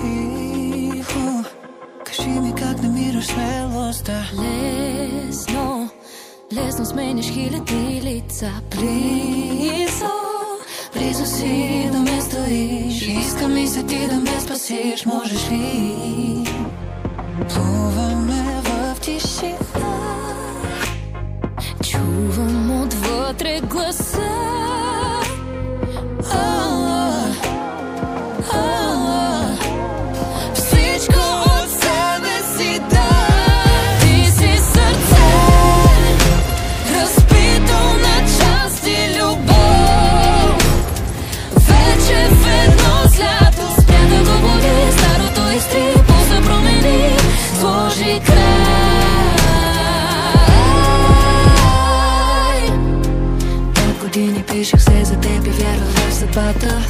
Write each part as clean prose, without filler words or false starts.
тихо. Кажи ми как намираш смелостта. Лесно, лесно сменяш хиляди лица. Близо, Близо си да ме стоиш. Искам ли се ти да ме спасиш? Можеш ли? Плуваме в тишина. чувам отвътре гласа. Всичко от себе си дай. Ти си сърце, разбито на части любов. Вече ведно с лято спря да го буди. Старото изтри, пулса промени, сложи край. Пет години пишех се за теб и вярвах в съдбата.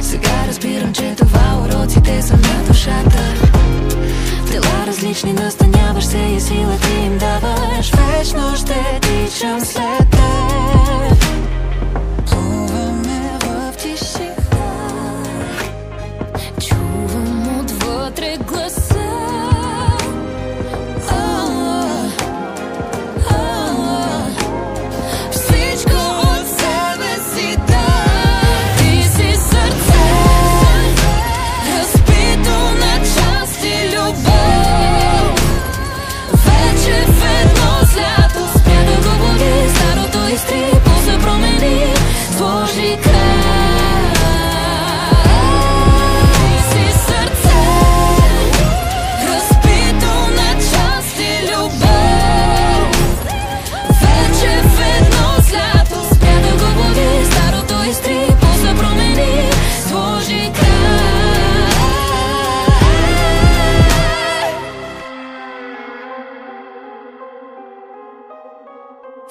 Сега разбирам, че това уроците са на душата. В тела различни настаняваш се и сила ти им даваш. Вечно ще тичам след теб. Плуваме в тишина. Чувам отвътре гласа. Всичко от себе си дай. Ти си сърце, разбито на части любов. Вече ведно с лято спря да го буди. Старото изтри, пулса промени, сложи край. Ти си сърце, разбито на части любов. Вече ведно с лято спря да го буди. Старото изтри, пулса промени, сложи край.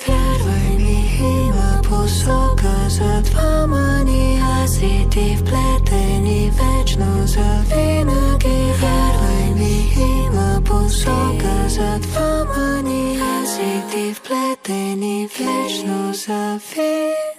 Вярвай ми, има посока за двама ни. Аз и ти вплетени вечно завинаги. Вярвай ми, има посока за двама ни. Аз и ти вплетени вечно завинаги.